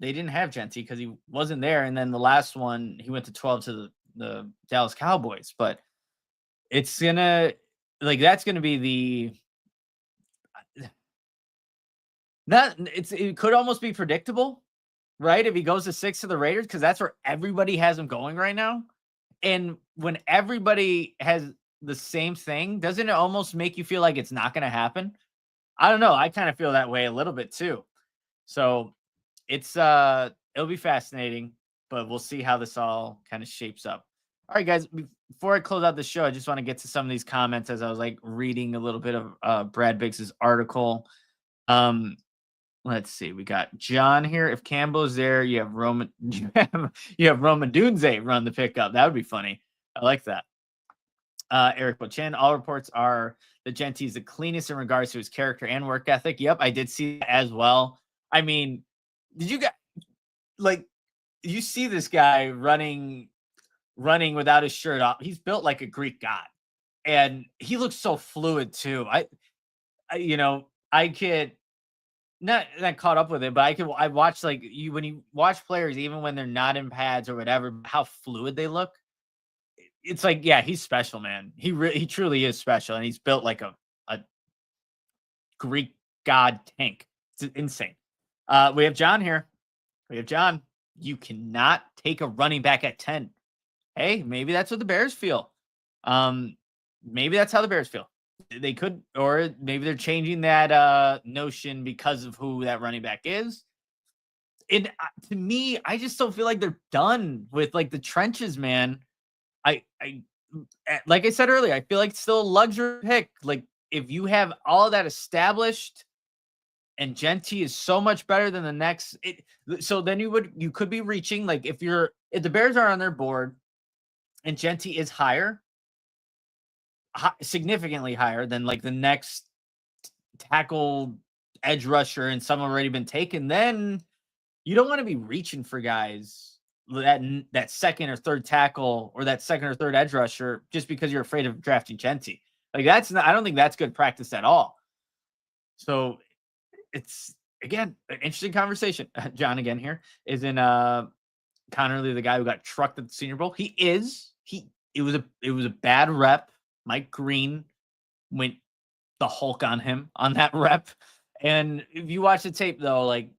didn't have Jeanty because he wasn't there. And then the last one, he went to 12 to the Dallas Cowboys. But it's gonna, like, that's gonna be it could almost be predictable, right? If he goes to 6 to the Raiders, because that's where everybody has him going right now. And when everybody has the same thing, doesn't it almost make you feel like it's not going to happen? I don't know. I kind of feel that way a little bit too. So it'll be fascinating, but we'll see how this all kind of shapes up. All right, guys, before I close out the show, I just want to get to some of these comments as I was like reading a little bit of Brad Biggs's article. Let's see. We got John here. If Campbell is there, you have Roman Dunze run the pickup. That would be funny. I like that. Eric Bochin, all reports are that Jeanty is the cleanest in regards to his character and work ethic. Yep, I did see that as well. I mean, did you see this guy running without his shirt off? He's built like a Greek god, and he looks so fluid too. I could not caught up with it, but I watch, like, when you watch players, even when they're not in pads or whatever, how fluid they look. It's like, yeah, he's special, man. He truly is special, and he's built like a Greek god tank. It's insane. We have John here. You cannot take a running back at 10. Hey, maybe that's what the Bears feel. Maybe that's how the Bears feel. They could, or maybe they're changing that notion because of who that running back is. to me, I just don't feel like they're done with like the trenches, man. Like I said earlier, I feel like it's still a luxury pick. Like if you have all of that established and Jeanty is so much better than the next, so then you could be reaching, like if the Bears are on their board and Jeanty is higher, significantly higher than like the next tackle edge rusher and some already been taken, then you don't want to be reaching for guys that second or third tackle or that second or third edge rusher just because you're afraid of drafting Jeanty. Like I don't think that's good practice at all. So it's again an interesting conversation. John again here is in Connerly, the guy who got trucked at the Senior Bowl. It was a bad rep. Mike Green went the Hulk on him on that rep. And if you watch the tape though, like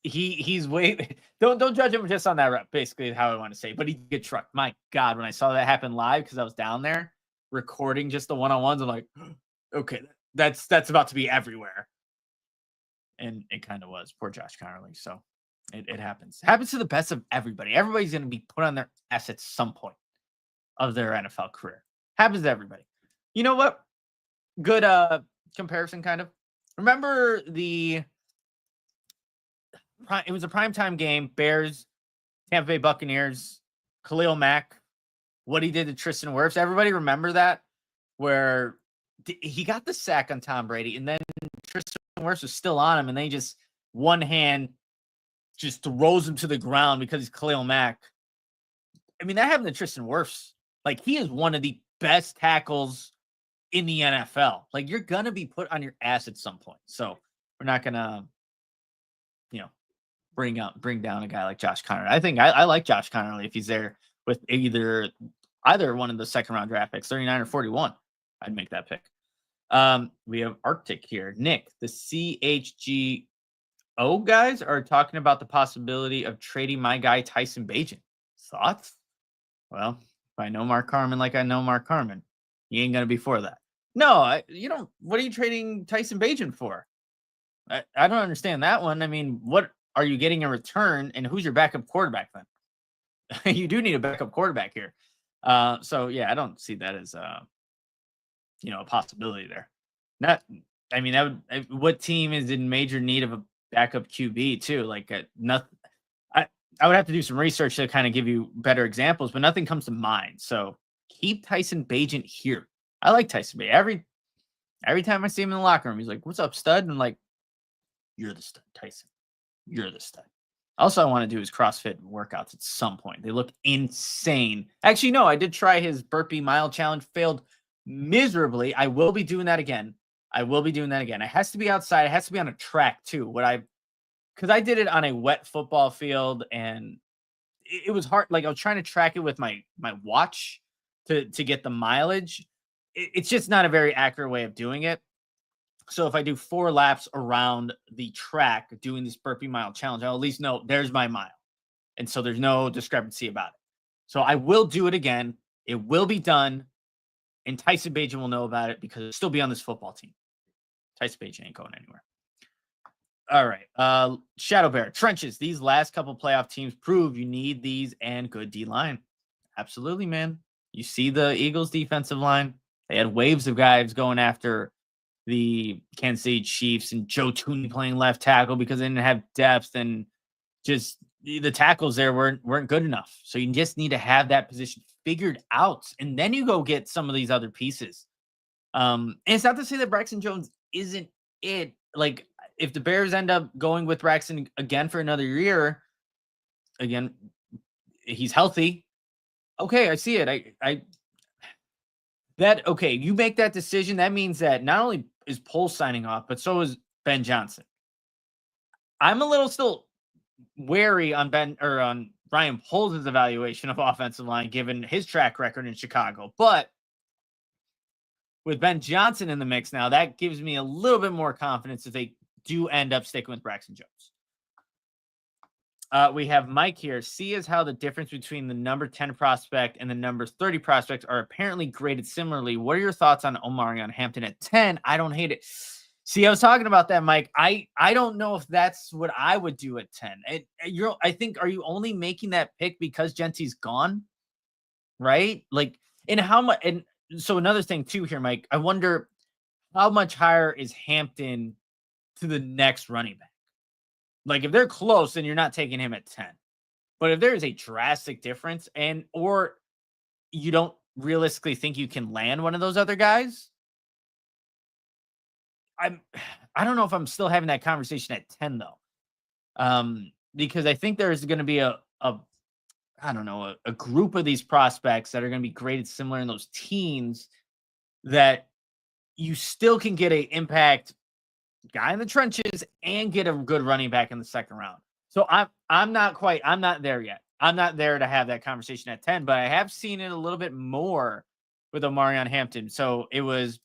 he's way don't judge him just on that rep, basically is how I want to say. But he get trucked. My God, when I saw that happen live, because I was down there recording just the one-on-ones, I'm like, okay, that's about to be everywhere. And it kind of was. Poor Josh Connerly. So it happens. It happens to the best of everybody. Everybody's going to be put on their ass at some point of their NFL career. Happens to everybody. You know what? Good comparison, kind of. Remember it was a primetime game, Bears, Tampa Bay Buccaneers, Khalil Mack, what he did to Tristan Wirfs. Everybody remember that? Where he got the sack on Tom Brady, and then Tristan Wirfs was still on him, and they just one hand just throws him to the ground because he's Khalil Mack. I mean, that happened to Tristan Wirfs. Like, he is one of the best tackles in the NFL. Like, you're going to be put on your ass at some point. So we're not going to, bring down a guy like Josh Connerly. I think I like Josh Connerly if he's there with either one of the second round draft picks, 39 or 41. I'd make that pick. We have Arctic here. Nick, the CHGO guys are talking about the possibility of trading my guy Tyson Bagent. Thoughts? Well, if I know Mark Carman like I know Mark Carman, he ain't gonna be for that. No, what are you trading Tyson Bagent for? I don't understand that one. I mean, what are you getting in return, and who's your backup quarterback then? You do need a backup quarterback here. So yeah, I don't see that as a possibility there. What team is in major need of a backup QB too? Like nothing. I would have to do some research to kind of give you better examples, but nothing comes to mind. So keep Tyson Bagent here. I like Tyson Bagent. Every time I see him in the locker room, he's like, "What's up, stud?" And I'm like, "You're the stud, Tyson. You're the stud." Also, I want to do his CrossFit workouts at some point. They look insane. Actually, no, I did try his burpee mile challenge, failed miserably. I will be doing that again. It has to be outside. It has to be on a track too. Because I did it on a wet football field, and it was hard. Like, I was trying to track it with my watch to get the mileage. It's just not a very accurate way of doing it. So if I do 4 laps around the track doing this burpee mile challenge, I'll at least know there's my mile. And so there's no discrepancy about it. So I will do it again. It will be done. And Tyson Bagent will know about it because he'll still be on this football team. Tyson Bagent ain't going anywhere. All right. Shadow Bear. Trenches. These last couple playoff teams prove you need these and good D-line. Absolutely, man. You see the Eagles defensive line. They had waves of guys going after the Kansas City Chiefs and Joe Tooney playing left tackle because they didn't have depth, and just the tackles there weren't good enough. So you just need to have that position figured out, and then you go get some of these other pieces. And it's not to say that Braxton Jones isn't it. Like, if the Bears end up going with Braxton again for another year, again, he's healthy. Okay, I see it. You make that decision. That means that not only is Poles signing off, but so is Ben Johnson. I'm a little still wary on Ryan Poles' evaluation of offensive line, given his track record in Chicago. But with Ben Johnson in the mix now, that gives me a little bit more confidence if they do end up sticking with Braxton Jones. We have Mike here. See as how the difference between the number 10 prospect and the number 30 prospects are apparently graded similarly. What are your thoughts on Omarion Hampton at 10? I don't hate it. See, I was talking about that, Mike. I don't know if that's what I would do at 10. I think, are you only making that pick because Jeanty's gone? Right? Like, and how much? And so another thing too here, Mike. I wonder how much higher is Hampton to the next running back? Like, if they're close, then you're not taking him at 10. But if there is a drastic difference, or you don't realistically think you can land one of those other guys, I don't know if I'm still having that conversation at 10 though. Because I think there's going to be a I don't know, a group of these prospects that are going to be graded similar in those teens that you still can get a impact guy in the trenches and get a good running back in the second round. So I'm not there yet. I'm not there to have that conversation at 10, but I have seen it a little bit more with Omarion Hampton. So it was,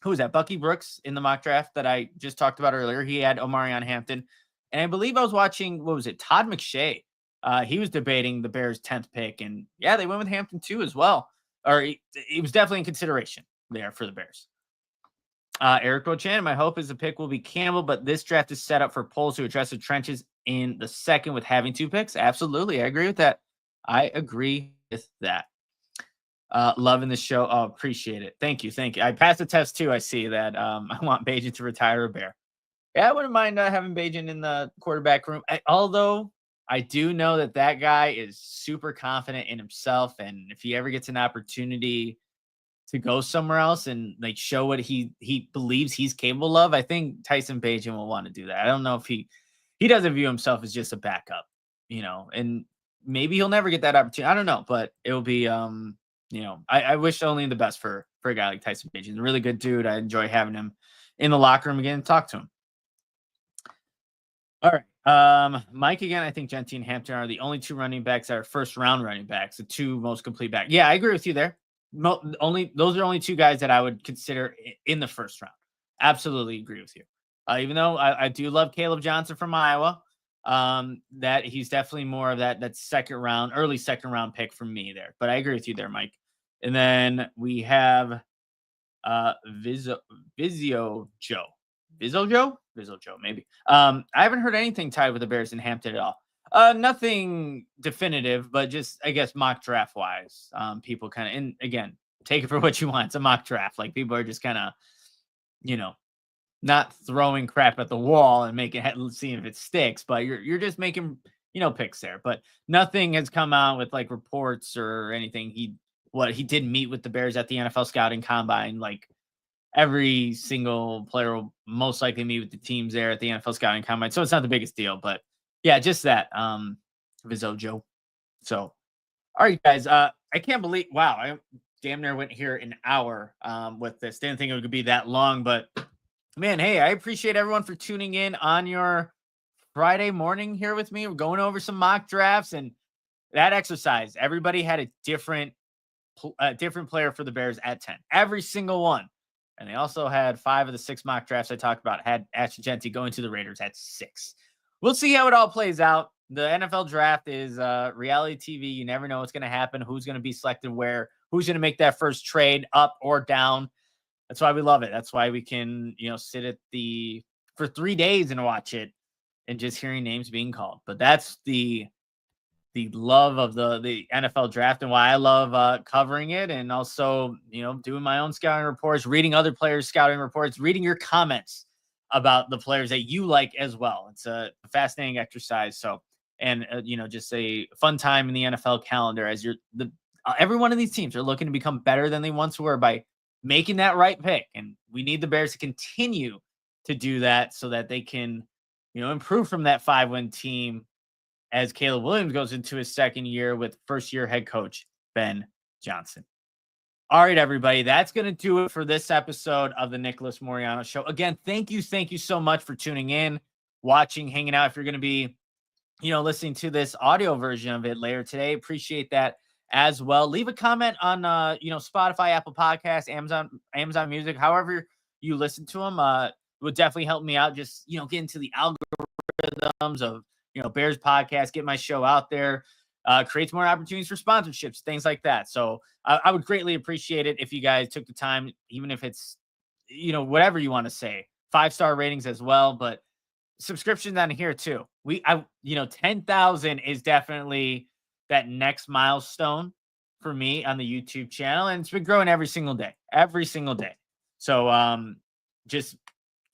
who was that? Bucky Brooks in the mock draft that I just talked about earlier. He had Omarion Hampton. And I believe I was watching, what was it? Todd McShay. He was debating the Bears' 10th pick. And yeah, they went with Hampton too as well. Or he was definitely in consideration there for the Bears. Eric Rochan, my hope is the pick will be Campbell, but this draft is set up for Poles to address the trenches in the second with having 2 picks. Absolutely. I agree with that. Loving the show. Oh, appreciate it. Thank you. I passed the test too. I see that. I want Bajan to retire a Bear. Yeah, I wouldn't mind having Bajan in the quarterback room. Although I do know that guy is super confident in himself. And if he ever gets an opportunity to go somewhere else and like show what he believes he's capable of, I think Tyson Bagent will want to do that. I don't know if he doesn't view himself as just a backup, and maybe he'll never get that opportunity. I don't know, but it'll be, I wish only the best for a guy like Tyson Bagent. He's a really good dude. I enjoy having him in the locker room again and talk to him. All right. Mike again, I think Jeanty and Hampton are the only 2 running backs that are first round running backs, the 2 most complete back. Yeah, I agree with you there. Those are only 2 guys that I would consider in the first round. Absolutely agree with you. Even though I do love Caleb Johnson from Iowa, that he's definitely more of that early second round pick for me there. But I agree with you there, Mike. And then we have Vizio Joe, maybe. I haven't heard anything tied with the Bears in Hampton at all. Nothing definitive, but just, I guess, mock draft wise, people kind of, and again, take it for what you want. It's a mock draft. Like, people are just kind of, not throwing crap at the wall and seeing if it sticks, but you're just making, picks there. But nothing has come out with like reports or anything. He did meet with the Bears at the NFL scouting combine. Like, every single player will most likely meet with the teams there at the NFL scouting combine. So it's not the biggest deal, but yeah, just that, Vizojo. So, all right, guys. I can't believe, wow, I damn near went here an hour with this. Didn't think it would be that long, but man, hey, I appreciate everyone for tuning in on your Friday morning here with me. We're going over some mock drafts and that exercise. Everybody had a different player for the Bears at 10. Every single one. And they also had 5 of the 6 mock drafts I talked about had Ashton Jeanty going to the Raiders at 6. We'll see how it all plays out. The NFL draft is reality TV. You never know what's going to happen, who's going to be selected where, who's going to make that first trade up or down. That's why we love it. That's why we can, sit for 3 days and watch it and just hearing names being called. But that's the love of the NFL draft and why I love covering it. And also, doing my own scouting reports, reading other players' scouting reports, reading your comments about the players that you like as well. It's a fascinating exercise. So, and just a fun time in the NFL calendar as every one of these teams are looking to become better than they once were by making that right pick. And we need the Bears to continue to do that so that they can, improve from that 5-win team as Caleb Williams goes into his second year with first-year head coach Ben Johnson. All right, everybody, that's going to do it for this episode of the Nicholas Moreano Show. Again, thank you so much for tuning in, watching, hanging out. If you're going to be, listening to this audio version of it later today, appreciate that as well. Leave a comment on, Spotify, Apple Podcasts, Amazon Music, however you listen to them. Would definitely help me out. Just, get into the algorithms of, Bears podcast, get my show out there, creates more opportunities for sponsorships, things like that. So I would greatly appreciate it if you guys took the time, even if it's, whatever you want to say, 5-star ratings as well, but subscriptions on here too. 10,000 is definitely that next milestone for me on the YouTube channel, and it's been growing every single day. So just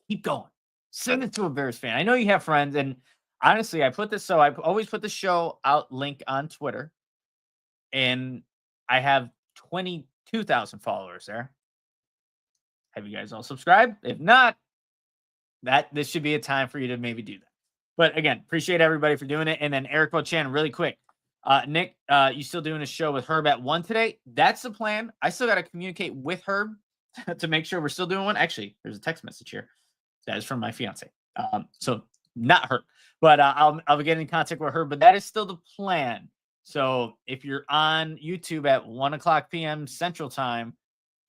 keep going. Send it to a Bears fan. I know you have friends, and honestly, I always put the show out link on Twitter, and I have 22,000 followers there. Have you guys all subscribed? If not, this should be a time for you to maybe do that. But again, appreciate everybody for doing it. And then Eric Bochan, really quick. Nick, you still doing a show with Herb at 1 today? That's the plan. I still got to communicate with Herb to make sure we're still doing one. Actually, there's a text message here. That is from my fiance. So not Herb, but I'll get in contact with Herb, but that is still the plan. So if you're on YouTube at 1:00 p.m. Central Time,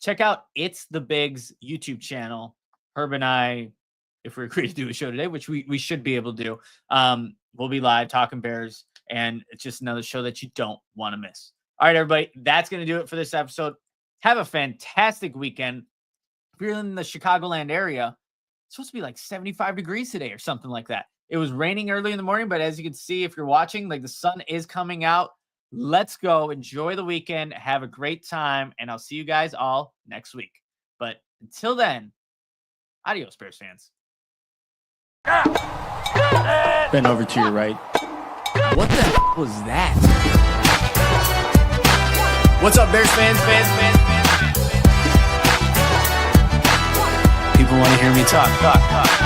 check out It's the Bigs YouTube channel. Herb and I, if we agree to do a show today, which we should be able to do, we'll be live talking Bears, and it's just another show that you don't want to miss. All right, everybody, that's going to do it for this episode. Have a fantastic weekend. If you're in the Chicagoland area, it's supposed to be like 75 degrees today or something like that. It was raining early in the morning, but as you can see, if you're watching, like the sun is coming out. Let's go. Enjoy the weekend. Have a great time, and I'll see you guys all next week. But until then, adios, Bears fans. Bend over to your right. What the was that? What's up, Bears fans? People want to hear me talk.